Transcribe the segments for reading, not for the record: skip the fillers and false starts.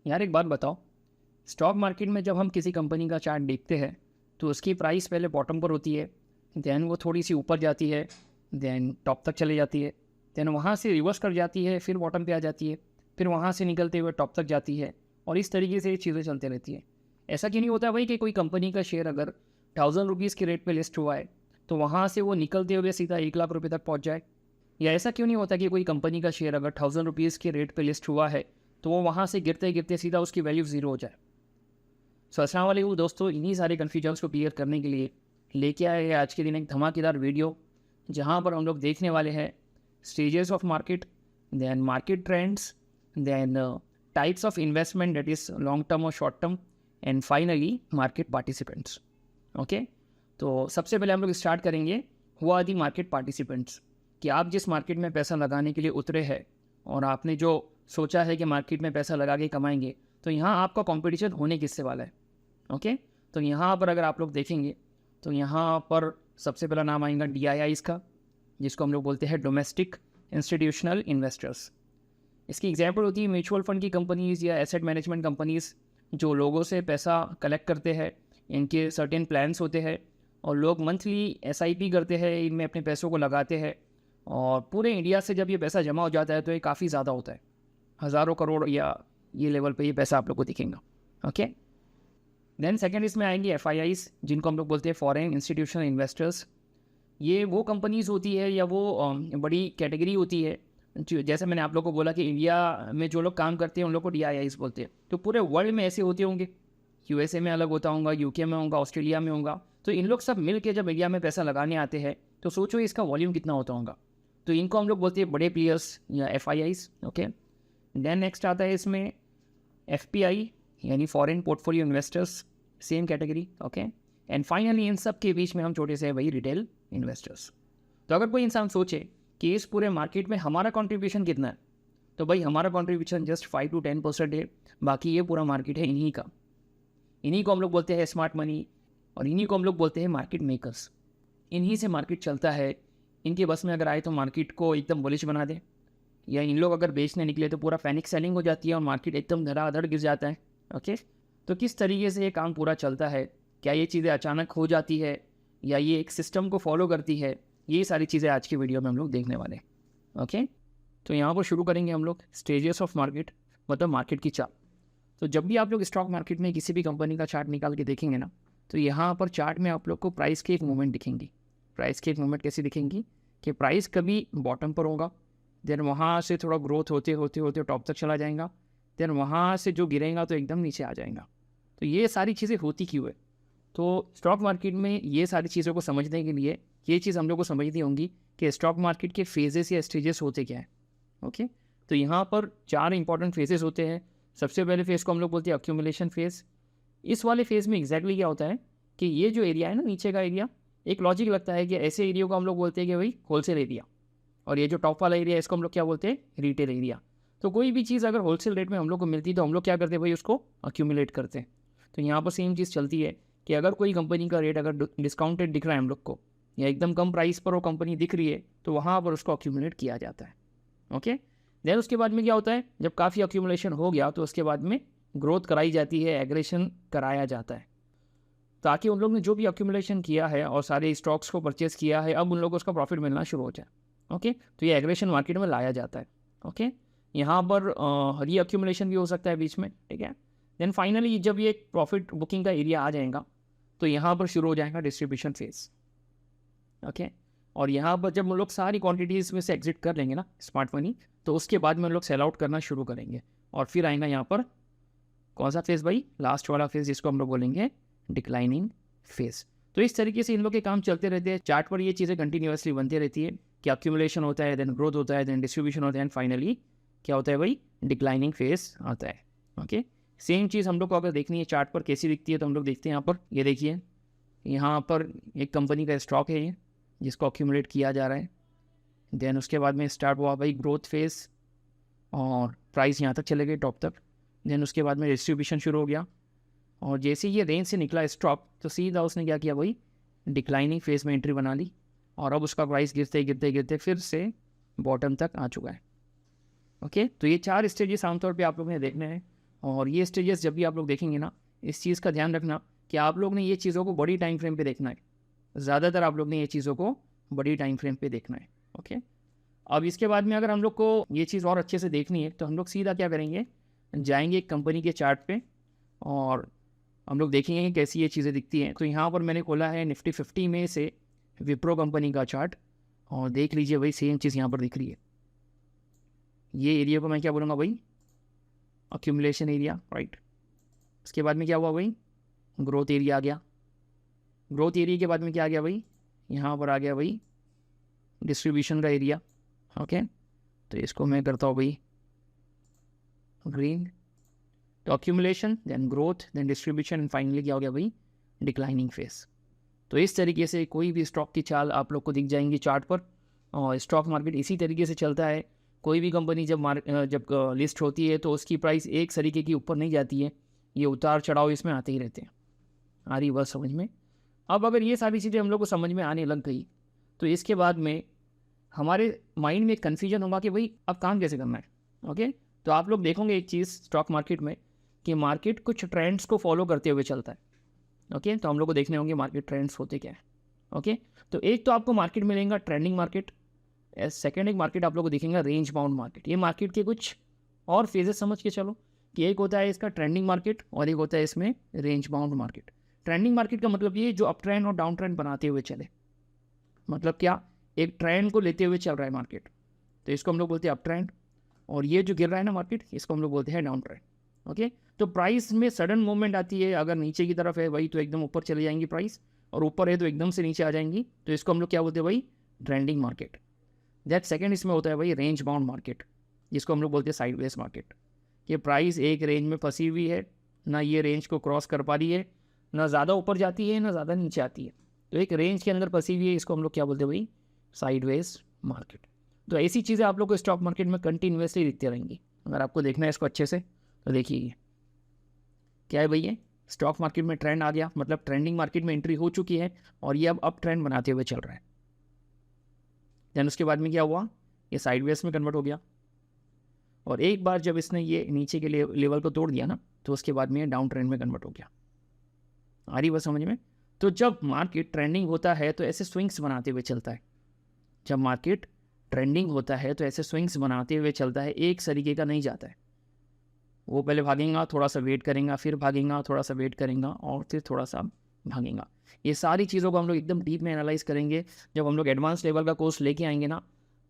यार एक बात बताओ, स्टॉक मार्केट में जब हम किसी कंपनी का चार्ट देखते हैं तो उसकी प्राइस पहले बॉटम पर होती है, देन वो थोड़ी सी ऊपर जाती है, देन टॉप तक चली जाती है, देन वहाँ से रिवर्स कर जाती है, फिर बॉटम पे आ जाती है, फिर वहाँ से निकलते हुए टॉप तक जाती है और इस तरीके से ये चीज़ें चलती रहती हैं। ऐसा क्यों नहीं होता भाई कि कोई कंपनी का शेयर अगर 1000 रुपीज़ के रेट पे लिस्ट हुआ है तो वहाँ से वो निकलते हुए सीधा 1 लाख रुपये तक पहुँच जाए? या ऐसा क्यों नहीं होता कि कोई कंपनी का शेयर अगर 1000 रुपीज़ के रेट पे लिस्ट हुआ है तो वो वहाँ से गिरते गिरते सीधा उसकी वैल्यू ज़ीरो हो जाए? सो अस्सलाम वालेकुम दोस्तों, इन्हीं सारे कन्फ्यूजन्स को क्लियर करने के लिए लेके आए हैं आज के दिन एक धमाकेदार वीडियो, जहाँ पर हम लोग देखने वाले हैं stages of market, then market trends, then types of investment that is long term और short term, and finally market participants. Okay, तो सबसे पहले हम लोग स्टार्ट करेंगे हुआ दी मार्केट पार्टिसिपेंट्स, कि आप जिस मार्केट में पैसा लगाने के लिए उतरे हैं और आपने जो सोचा है कि मार्केट में पैसा लगा के कमाएंगे, तो यहाँ आपका कंपटीशन होने किससे वाला है? ओके, तो यहाँ पर अगर आप लोग देखेंगे तो यहाँ पर सबसे पहला नाम आएगा DIIs का, जिसको हम लोग बोलते हैं डोमेस्टिक इंस्टीट्यूशनल इन्वेस्टर्स। इसकी एग्जांपल होती है म्यूचुअल फंड की कंपनीज़ या एसेट मैनेजमेंट कंपनीज़, जो लोगों से पैसा कलेक्ट करते हैं। इनके सर्टेन प्लान्स होते हैं और लोग मंथली SIP करते हैं, इनमें अपने पैसों को लगाते हैं और पूरे इंडिया से जब ये पैसा जमा हो जाता है तो ये काफ़ी ज़्यादा होता है, हज़ारों करोड़ या ये लेवल पे ये पैसा आप लोग को दिखेगा। ओके, देन सेकंड इसमें आएंगे FIIs, जिनको हम लोग बोलते हैं फॉरेन इंस्टीट्यूशनल इन्वेस्टर्स। ये वो कंपनीज़ होती है या वो बड़ी कैटेगरी होती है जो, जैसे मैंने आप लोग को बोला कि इंडिया में जो लोग काम करते हैं उन लोग को DIIs बोलते हैं, तो पूरे वर्ल्ड में ऐसे होते होंगे। USA में अलग होता होगा, UK में होगा, ऑस्ट्रेलिया में होगा। तो इन लोग सब मिल के जब इंडिया में पैसा लगाने आते हैं तो सोचो इसका वॉल्यूम कितना होता होगा। तो इनको हम लोग बोलते हैं बड़े प्लेयर्स या FIIs। ओके, देन नेक्स्ट आता है इसमें FPI यानी foreign portfolio investors, same category. Okay, and finally in सब के बीच में हम छोटे से वही रिटेल इन्वेस्टर्स। तो अगर कोई इंसान सोचे कि इस पूरे मार्केट में हमारा कंट्रीब्यूशन कितना है, तो भाई हमारा कंट्रीब्यूशन जस्ट 5 to 10% है, बाकी ये पूरा मार्केट है इन्हीं का। इन्हीं को हम लोग बोलते हैं स्मार्ट मनी और इन्हीं को हम लोग बोलते हैं मार्केट मेकर्स। इन्हीं से मार्केट चलता है। इनके बस में अगर आए तो मार्केट को एकदम बुलिश बना दें, या इन लोग अगर बेचने निकले तो पूरा पैनिक सेलिंग हो जाती है और मार्केट एकदम धड़ाधड़ गिर जाता है। ओके, तो किस तरीके से ये काम पूरा चलता है, क्या ये चीज़ें अचानक हो जाती है या ये एक सिस्टम को फॉलो करती है, ये सारी चीज़ें आज की वीडियो में हम लोग देखने वाले हैं। ओके, तो यहाँ पर शुरू करेंगे हम लोग स्टेजेस ऑफ मार्केट, मतलब मार्केट की चार्ट। तो जब भी आप लोग स्टॉक मार्केट में किसी भी कंपनी का चार्ट निकाल के देखेंगे ना, तो यहाँ पर चार्ट में आप लोग को प्राइस की एक मूवमेंट दिखेंगी। प्राइस की एक मूवमेंट कैसी दिखेंगी कि प्राइस कभी बॉटम पर होगा, देन वहाँ से थोड़ा ग्रोथ होते होते होते टॉप तक चला जाएगा, देन वहाँ से जो गिरेगा तो एकदम नीचे आ जाएगा। तो ये सारी चीज़ें होती क्यों है? तो स्टॉक मार्केट में ये सारी चीज़ों को समझने के लिए ये चीज़ हम लोग को समझनी होंगी कि स्टॉक मार्केट के फेजेस या स्टेजेस होते क्या हैं। ओके, तो यहाँ पर 4 इंपॉर्टेंट फेजेस होते हैं। सबसे पहले फेज़ को हम लोग बोलते हैं अक्यूमुलेशन फेज़। इस वाले फेज़ में एग्जैक्टली क्या होता है कि ये जो एरिया है ना, नीचे का एरिया, एक लॉजिक लगता है कि ऐसे एरिया को हम लोग बोलते हैं कि भाई होलसेल एरिया, और ये जो टॉप वाला एरिया है इसको हम लोग क्या बोलते हैं, रिटेल एरिया। तो कोई भी चीज़ अगर होलसेल रेट में हम लोग को मिलती है तो हम लोग क्या करते हैं भाई, उसको अक्यूमुलेट करते हैं। तो यहाँ पर सेम चीज़ चलती है कि अगर कोई कंपनी का रेट अगर डिस्काउंटेड दिख रहा है हम लोग को, या एकदम कम प्राइस पर वो कंपनी दिख रही है, तो वहाँ पर उसको अक्यूमुलेट किया जाता है। ओके, देन उसके बाद में क्या होता है, जब काफ़ी अक्यूमुलेशन हो गया तो उसके बाद में ग्रोथ कराई जाती है, एग्रेशन कराया जाता है, ताकि उन लोग ने जो भी अक्यूमुलेशन किया है और सारे स्टॉक्स को परचेस किया है, अब उन लोगों को उसका प्रॉफिट मिलना शुरू हो जाए। ओके, तो ये एग्रेशन मार्केट में लाया जाता है। ओके, यहाँ पर री अक्यूमुलेशन भी हो सकता है बीच में, ठीक है। देन फाइनली जब ये प्रॉफिट बुकिंग का एरिया आ जाएगा तो यहाँ पर शुरू हो जाएगा डिस्ट्रीब्यूशन फेज। ओके, और यहाँ पर जब हम लोग सारी क्वांटिटीज़ में से एग्जिट कर लेंगे ना स्मार्ट मनी, तो उसके बाद में हम लोग सेल आउट करना शुरू करेंगे और फिर आएगा यहाँ पर कौन सा फेज़ भाई, लास्ट वाला फेज़, जिसको हम लोग बोलेंगे डिक्लाइनिंग फेज़। तो इस तरीके से इन लोग के काम चलते रहते हैं। चार्ट पर ये चीज़ें कंटिन्यूसली बनती रहती है कि अक्यूमुलेशन होता है, देन ग्रोथ होता है, देन डिस्ट्रीब्यूशन होता है, एंड फाइनली क्या होता है भाई, डिक्लाइनिंग फेज़ आता है। ओके, सेम चीज़ हम लोग को अगर देखनी है चार्ट पर कैसी दिखती है, तो हम लोग देखते हैं यहाँ पर, ये देखिए यहाँ पर एक कंपनी का स्टॉक है ये, जिसको अक्यूमुलेट किया जा रहा है। देन उसके बाद में स्टार्ट हुआ भाई ग्रोथ फेज़ और प्राइस यहाँ तक चले गए टॉप तक। देन उसके बाद में डिस्ट्रीब्यूशन शुरू हो गया और जैसे ये रेंज से निकला स्टॉक, तो सीधा उसने क्या किया भाई, डिक्लाइनिंग फेज़ में एंट्री बना ली और अब उसका प्राइस गिरते गिरते गिरते फिर से बॉटम तक आ चुका है। ओके, तो ये 4 स्टेजेस आमतौर पे आप लोगों ने देखने हैं। और ये स्टेजेस जब भी आप लोग देखेंगे ना, इस चीज़ का ध्यान रखना कि आप लोग ने ये चीज़ों को बड़ी टाइम फ्रेम पे देखना है। ज़्यादातर आप लोग ने ये चीज़ों को बड़ी टाइम फ्रेम पे देखना है। ओके, अब इसके बाद में अगर हम लोग को ये चीज़ और अच्छे से देखनी है तो हम लोग सीधा क्या करेंगे, जाएंगे एक कंपनी के चार्ट पे और हम लोग देखेंगे कि कैसी ये चीज़ें दिखती हैं। तो यहाँ पर मैंने खोला है निफ्टी 50 में से विप्रो कंपनी का चार्ट और देख लीजिए भाई, सेम चीज़ यहाँ पर दिख रही है। ये एरिया को मैं क्या बोलूँगा भाई, अक्यूमुलेशन एरिया, राइट। उसके बाद में क्या हुआ भाई, ग्रोथ एरिया आ गया। ग्रोथ एरिया के बाद में क्या आ गया भाई, यहाँ पर आ गया भाई डिस्ट्रीब्यूशन का एरिया। ओके, तो इसको मैं करता हूँ भाई ग्रीन। तो accumulation, then growth, then distribution and finally क्या हो गया भाई, डिक्लाइनिंग फेस। तो इस तरीके से कोई भी स्टॉक की चाल आप लोग को दिख जाएंगी चार्ट पर। और स्टॉक मार्केट इसी तरीके से चलता है। कोई भी कंपनी जब लिस्ट होती है तो उसकी प्राइस एक तरीके की ऊपर नहीं जाती है, ये उतार चढ़ाव इसमें आते ही रहते हैं। आ रही बात समझ में? अब अगर ये सारी चीज़ें हम लोग को समझ में आने लग गई तो इसके बाद में हमारे माइंड में एक कन्फ्यूजन होगा कि भाई अब काम कैसे करना है। ओके, तो आप लोग देखोगे एक चीज़ स्टॉक मार्केट में कि मार्केट कुछ ट्रेंड्स को फॉलो करते हुए चलता है। ओके, तो हम लोग को देखने होंगे मार्केट ट्रेंड्स होते क्या है। ओके, तो एक तो आपको मार्केट मिलेगा ट्रेंडिंग मार्केट, सेकेंड एक मार्केट आप लोग को दिखेगा रेंज बाउंड मार्केट। ये मार्केट के कुछ और फेजेस समझ के चलो कि एक होता है इसका ट्रेंडिंग मार्केट और एक होता है इसमें range bound market. Trending market का मतलब ये जो अप ट्रेंड और डाउन ट्रेंड बनाते हुए चले, मतलब क्या, एक ट्रेंड को लेते हुए चल रहा है मार्केट, तो इसको हम लोग बोलते हैं अप ट्रेंड। और ये जो गिर रहा है ना मार्केट, इसको हम लोग बोलते हैं डाउन ट्रेंड। ओके, तो प्राइस में सडन मूवमेंट आती है, अगर नीचे की तरफ है वही तो एकदम ऊपर चले जाएंगी प्राइस, और ऊपर है तो एकदम से नीचे आ जाएंगी, तो इसको हम लोग क्या बोलते हैं भाई, ट्रेंडिंग मार्केट। दैट सेकेंड इसमें होता है भाई रेंज बाउंड मार्केट, जिसको हम लोग बोलते हैं साइडवेज मार्केट। ये प्राइस एक रेंज में फंसी हुई है, ना ये रेंज को क्रॉस कर पा रही है, ना ज़्यादा ऊपर जाती है ना ज़्यादा नीचे आती है, तो एक रेंज के अंदर फंसी हुई है, इसको हम लोग क्या बोलते हैं भाई, साइडवेज मार्केट। तो ऐसी चीज़ें आप लोग को स्टॉक मार्केट में कंटिन्यूसली दिखती रहेंगी। अगर आपको देखना है इसको अच्छे से तो देखिए क्या है भाई, ये स्टॉक मार्केट में ट्रेंड आ गया, मतलब ट्रेंडिंग मार्केट में एंट्री हो चुकी है और ये अब अप ट्रेंड बनाते हुए चल रहा है। देन उसके बाद में क्या हुआ, ये साइडवेज में कन्वर्ट हो गया, और एक बार जब इसने ये नीचे के लेवल को तोड़ दिया ना, तो उसके बाद में ये डाउन ट्रेंड में कन्वर्ट हो गया। आ रही बात समझ में? तो जब मार्केट ट्रेंडिंग होता है तो ऐसे स्विंग्स बनाते हुए चलता है। जब मार्केट ट्रेंडिंग होता है तो ऐसे स्विंग्स बनाते हुए चलता है, एक तरीके का नहीं जाता है। वो पहले भागेगा, थोड़ा सा वेट करेगा, फिर भागेगा, थोड़ा सा वेट करेगा और फिर थोड़ा सा भागेगा। ये सारी चीज़ों को हम लोग एकदम डीप में एनालाइज करेंगे। जब हम लोग एडवांस लेवल का कोर्स लेके आएंगे ना,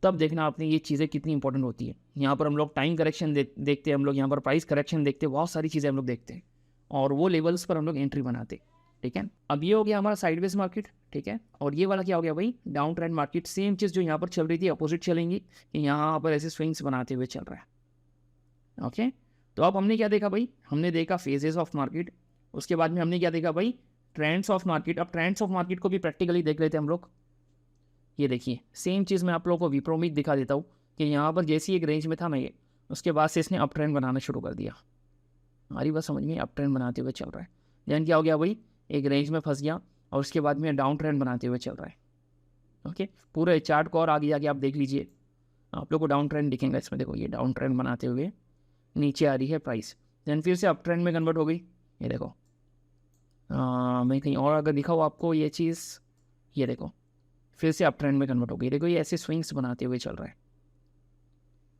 तब देखना आपने ये चीज़ें कितनी इंपॉर्टेंट होती है। यहाँ पर हम लोग टाइम करेक्शन देखते हैं, हम लोग यहाँ पर प्राइस करेक्शन देखते हैं, बहुत सारी चीज़ें हम लोग देखते हैं और वो लेवल्स पर हम लोग एंट्री बनाते। ठीक है, अब ये हो गया हमारा साइडवेज मार्केट। ठीक है, और ये वाला क्या हो गया भाई, डाउन ट्रेंड मार्केट। सेम चीज़ जो यहाँ पर चल रही थी अपोजिट चलेंगी, कि यहाँ पर ऐसे स्विंग्स बनाते हुए चल रहा है। ओके, तो अब हमने क्या देखा भाई, हमने देखा फेजेस ऑफ मार्केट। उसके बाद में हमने क्या देखा भाई, ट्रेंड्स ऑफ मार्केट। अब ट्रेंड्स ऑफ मार्केट को भी प्रैक्टिकली देख लेते हैं हम लोग। ये देखिए सेम चीज़ मैं आप लोगों को विप्रो में दिखा देता हूँ कि यहाँ पर जैसी एक रेंज में था ना ये, उसके बाद से इसने अप ट्रेंड बनाना शुरू कर दिया। हमारी बात समझ में, अप ट्रेंड बनाते हुए चल रहा है। देन क्या हो गया भाई, एक रेंज में फंस गया और उसके बाद में डाउन ट्रेंड बनाते हुए चल रहा है। ओके, पूरे चार्ट को और आगे जाके आप देख लीजिए, आप लोग को डाउन ट्रेंड दिखेगा इसमें। देखो ये डाउन ट्रेंड बनाते हुए नीचे आ रही है प्राइस, देन फिर से अप ट्रेंड में कन्वर्ट हो गई। ये देखो मैं कहीं और अगर दिखाऊँ आपको ये चीज़, ये देखो फिर से अप ट्रेंड में कन्वर्ट हो गई। देखो ये ऐसे स्विंग्स बनाते हुए चल रहा है।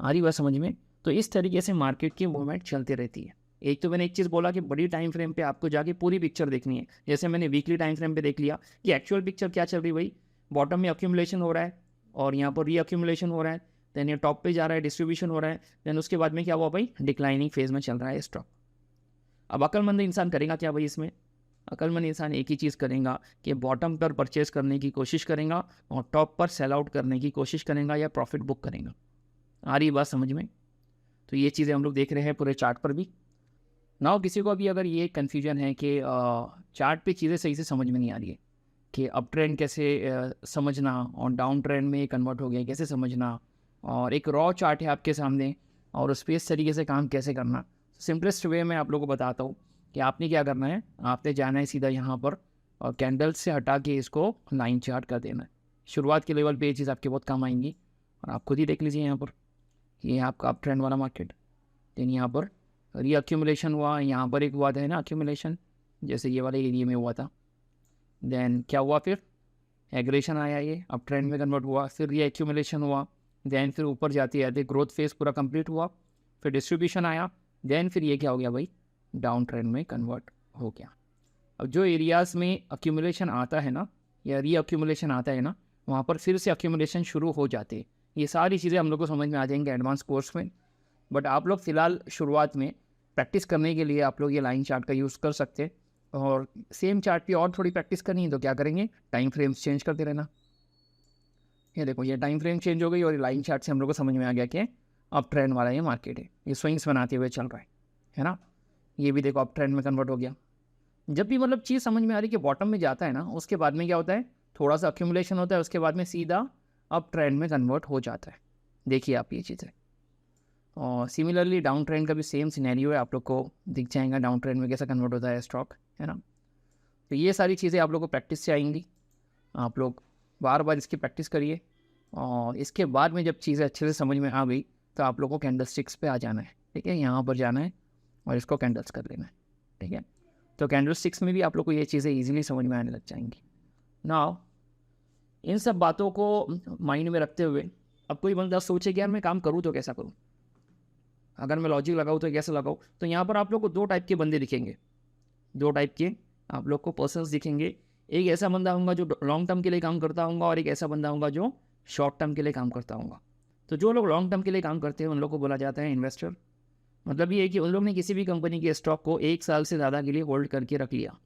आ रही बात समझ में? तो इस तरीके से मार्केट की मूवमेंट चलती रहती है। एक तो मैंने एक चीज़ बोला कि बड़ी टाइम फ्रेम पे आपको जाके पूरी पिक्चर देखनी है। जैसे मैंने वीकली टाइम फ्रेम पे देख लिया कि एक्चुअल पिक्चर क्या चल रही भाई, बॉटम में अक्यूमुलेशन हो रहा है और यहाँ पर री अक्यूमुलेशन हो रहा है, देन ये टॉप पे जा रहा है, डिस्ट्रीब्यूशन हो रहा है, देन उसके बाद में क्या हुआ भाई, डिक्लाइनिंग फेज में चल रहा है स्टॉक। अब अक्लमंद इंसान करेगा क्या भाई इसमें, अक्लमंद इंसान एक ही चीज़ करेगा कि बॉटम पर परचेज करने की कोशिश करेगा और टॉप पर सेल आउट करने की कोशिश करेगा या प्रॉफिट बुक करेगा। आ रही बात समझ में? तो ये चीज़ें हम लोग देख रहे हैं पूरे चार्ट पर भी। नाउ किसी को भी अगर ये कन्फ्यूजन है कि चार्ट पे चीज़ें सही से समझ में नहीं आ रही है कि अप ट्रेंड कैसे समझना और डाउन ट्रेंड में कन्वर्ट हो गया कैसे समझना, और एक रॉ चार्ट है आपके सामने और उस पर इस तरीके से काम कैसे करना, सिंपलेस्ट वे में आप लोगों को बताता हूँ कि आपने क्या करना है। आपने जाना है सीधा यहाँ पर और कैंडल्स से हटा के इसको लाइन चार्ट कर देना है। शुरुआत के लेवल पे ये चीज़ आपके बहुत काम आएंगी और आप खुद ही देख लीजिए यहाँ पर, ये आपका अप ट्रेंड वाला मार्केट, देन यहाँ पर रीअक्यूमुलेशन हुआ, यहाँ पर एक हुआ था ना अक्यूमुलेशन, जैसे ये वाले एरिया में हुआ था। देन क्या हुआ, फिर एग्रेशन आया, ये अब ट्रेंड में कन्वर्ट हुआ, फिर रीअक्यूमुलेशन हुआ, देन फिर ऊपर जाती है ग्रोथ फेज पूरा कंप्लीट हुआ, फिर डिस्ट्रीब्यूशन आया, देन फिर ये क्या हो गया भाई, डाउन ट्रेंड में कन्वर्ट हो गया। अब जो एरियाज़ में अक्यूमुलेशन आता है ना या रीअक्यूमुलेशन आता है ना, वहाँ पर फिर से अक्यूमुलेशन शुरू हो जाते हैं। ये सारी चीज़ें हम लोग को समझ में आ जाएंगे एडवांस कोर्स में, बट आप लोग फ़िलहाल शुरुआत में प्रैक्टिस करने के लिए आप लोग ये लाइन चार्ट का यूज़ कर सकते हैं। और सेम चार्ट पे और थोड़ी प्रैक्टिस करनी है तो क्या करेंगे, टाइम फ्रेम्स चेंज करते रहना। ये देखो ये टाइम फ्रेम चेंज हो गई और ये लाइन चार्ट से हम लोग को समझ में आ गया कि अप ट्रेंड वाला ये मार्केट है, ये स्विंग्स बनाते हुए चल रहा है ना। ये भी देखो अप ट्रेंड में कन्वर्ट हो गया। जब भी मतलब चीज़ समझ में आ रही कि बॉटम में जाता है ना, उसके बाद में क्या होता है, थोड़ा सा अक्यूमुलेशन होता है, उसके बाद में सीधा अप ट्रेंड में कन्वर्ट हो जाता है। देखिए आप ये चीज़ें। और सिमिलरली डाउन ट्रेंड का भी सेम सिनेरियो है, आप लोग को दिख जाएगा डाउन ट्रेंड में कैसा कन्वर्ट होता है स्टॉक, है ना। तो ये सारी चीज़ें आप लोग को प्रैक्टिस से आएंगी, आप लोग बार बार इसकी प्रैक्टिस करिए। और इसके बाद में जब चीज़ें अच्छे से समझ में आ गई तो आप लोग को कैंडल स्टिक्स पे आ जाना है, ठीक है, यहाँ पर जाना है और इसको कैंडल्स कर लेना है, ठीक है। तो कैंडल स्टिक्स में भी आप लोग को ये चीज़ें ईजिली समझ में आने लग जाएंगी। नाउ इन सब बातों को माइंड में रखते हुए अब कोई बंदा सोचे कि यार मैं काम करूँ तो कैसा करूँ, अगर मैं लॉजिक लगाऊँ तो कैसे लगाऊँ, तो यहाँ पर आप लोग को दो टाइप के बंदे दिखेंगे, दो टाइप के आप लोग को पर्सन्स दिखेंगे। एक ऐसा बंदा होगा जो लॉन्ग टर्म के लिए काम करता होगा और एक ऐसा बंदा होगा जो शॉर्ट टर्म के लिए काम करता होगा। तो जो लोग लॉन्ग टर्म के लिए काम करते हैं उन लोग को बोला जाता है इन्वेस्टर। मतलब ये है कि उन लोग ने किसी भी कंपनी के स्टॉक को 1 साल से ज़्यादा के लिए होल्ड करके रख लिया।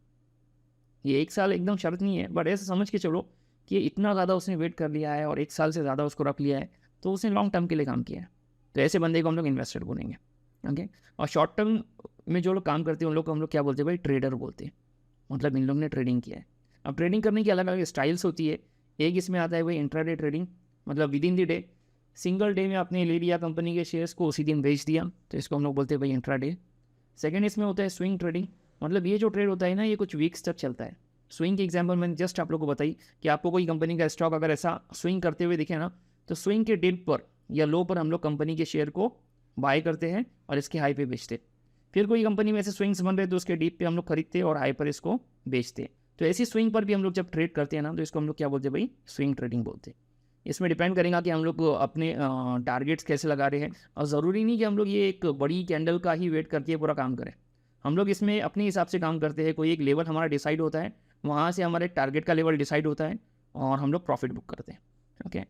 ये 1 साल एकदम शर्त नहीं है, बट ऐसे समझ के चलो कि इतना ज़्यादा उसने वेट कर लिया है और 1 साल से ज़्यादा उसको रख लिया है, तो उसने लॉन्ग टर्म के लिए काम किया है। तो ऐसे बंदे को हम लोग इन्वेस्टर बोलेंगे, ओके। और शॉर्ट टर्म में जो लोग काम करते हैं उन लोग को हम लोग क्या बोलते हैं भाई, ट्रेडर बोलते हैं। मतलब इन लोग ने ट्रेडिंग किया है। अब ट्रेडिंग करने की अलग अलग स्टाइल्स होती है। एक इसमें आता है भाई इंट्राडे ट्रेडिंग, मतलब with in the day, single day में आपने ले लिया कंपनी के शेयर्स को, उसी दिन बेच दिया, तो इसको हम लोग बोलते हैं भाई इंट्राडे। सेकंड इसमें होता है स्विंग ट्रेडिंग, मतलब ये जो ट्रेड होता है ना ये कुछ वीक्स तक चलता है। स्विंग की एग्जांपल मैंने जस्ट आप लोग को बताई कि आपको कोई कंपनी का स्टॉक अगर ऐसा स्विंग करते हुए दिखे ना, तो स्विंग के डिप पर या लो पर हम लोग कंपनी के शेयर को बाय करते हैं और इसके हाई पे बेचते। फिर कोई कंपनी में ऐसे स्विंग्स बन रहे तो उसके डीप पे हम लोग खरीदते हैं और हाई पर इसको बेचते हैं। तो ऐसी स्विंग पर भी हम लोग जब ट्रेड करते हैं ना, तो इसको हम लोग क्या बोलते हैं भाई, स्विंग ट्रेडिंग बोलते हैं। इसमें डिपेंड करेगा कि हम लोग अपने टारगेट्स कैसे लगा रहे हैं, और ज़रूरी नहीं कि हम लोग ये एक बड़ी कैंडल का ही वेट करके पूरा काम करें। हम लोग इसमें अपने हिसाब से काम करते हैं। कोई एक लेवल हमारा डिसाइड होता है, वहाँ से हमारे टारगेट का लेवल डिसाइड होता है और हम लोग प्रॉफिट बुक करते हैं, ओके।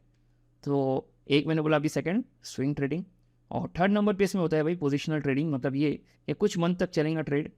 तो एक मैंने बोला अभी सेकंड स्विंग ट्रेडिंग, और थर्ड नंबर पे इसमें होता है भाई पोजिशनल ट्रेडिंग। मतलब ये कुछ मंथ तक चलेगा ट्रेड,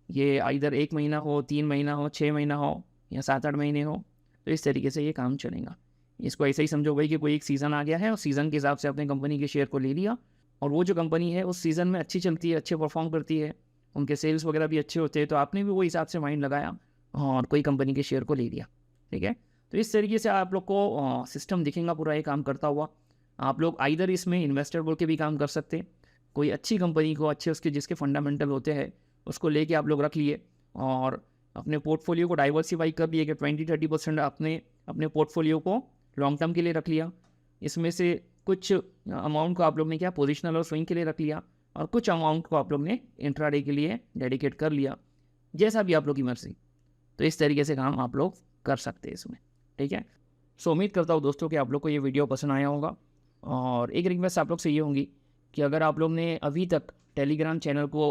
ये इधर 1 महीना हो, 3 महीना हो, 6 महीना हो या 7-8 महीने हो, तो इस तरीके से ये काम चलेगा। इसको ऐसे ही समझो भाई कि कोई एक सीज़न आ गया है और सीज़न के हिसाब से अपने कंपनी के शेयर को ले लिया, और वो जो कंपनी है उस सीज़न में अच्छी चलती है, अच्छे परफॉर्म करती है, उनके सेल्स वगैरह भी अच्छे होते हैं, तो आपने भी वो हिसाब से माइंड लगाया और कोई कंपनी के शेयर को ले लिया, ठीक है। तो इस तरीके से आप लोग को सिस्टम दिखेगा पूरा ये काम करता हुआ। आप लोग आइदर इसमें इन्वेस्टर बोल के भी काम कर सकते हैं, कोई अच्छी कंपनी को अच्छे उसके जिसके फंडामेंटल होते हैं उसको लेके आप लोग रख लिए और अपने पोर्टफोलियो को डाइवर्सिफाई कर लिए कि 20-30% अपने पोर्टफोलियो को लॉन्ग टर्म के लिए रख लिया। इसमें से कुछ अमाउंट को आप लोग ने क्या पोजिशनल और स्विंग के लिए रख लिया, और कुछ अमाउंट को आप लोग ने इंट्राडे के लिए डेडिकेट कर लिया, जैसा भी आप लोग की मर्जी। तो इस तरीके से काम आप लोग कर सकते हैं इसमें, ठीक है। सो उम्मीद करता हूँ दोस्तों कि आप लोग को ये वीडियो पसंद आया होगा। और एक रिक्वेस्ट आप लोग से ये होगी कि अगर आप लोग ने अभी तक टेलीग्राम चैनल को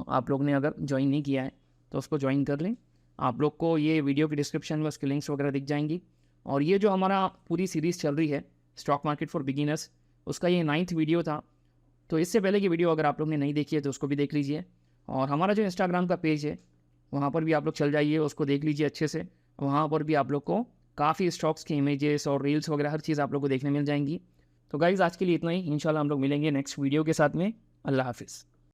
आप लोग ने अगर ज्वाइन नहीं किया है तो उसको ज्वाइन कर लें। आप लोग को ये वीडियो की डिस्क्रिप्शन में उसकी लिंक्स वगैरह दिख जाएंगी। और ये जो हमारा पूरी सीरीज़ चल रही है स्टॉक मार्केट फॉर बिगिनर्स, उसका ये 9th वीडियो था। तो इससे पहले की वीडियो अगर आप लोग ने नहीं देखी है तो उसको भी देख लीजिए। और हमारा जो इंस्टाग्राम का पेज है वहाँ पर भी आप लोग चल जाइए, उसको देख लीजिए अच्छे से। वहाँ पर भी आप लोग को काफ़ी स्टॉक्स के इमेजेस और रील्स वगैरह हर चीज़ आप लोग को देखने मिल जाएंगी। तो गाइज़ आज के लिए इतना ही, इंशाल्लाह हम लोग मिलेंगे नेक्स्ट वीडियो के साथ में। अल्लाह हाफिज़।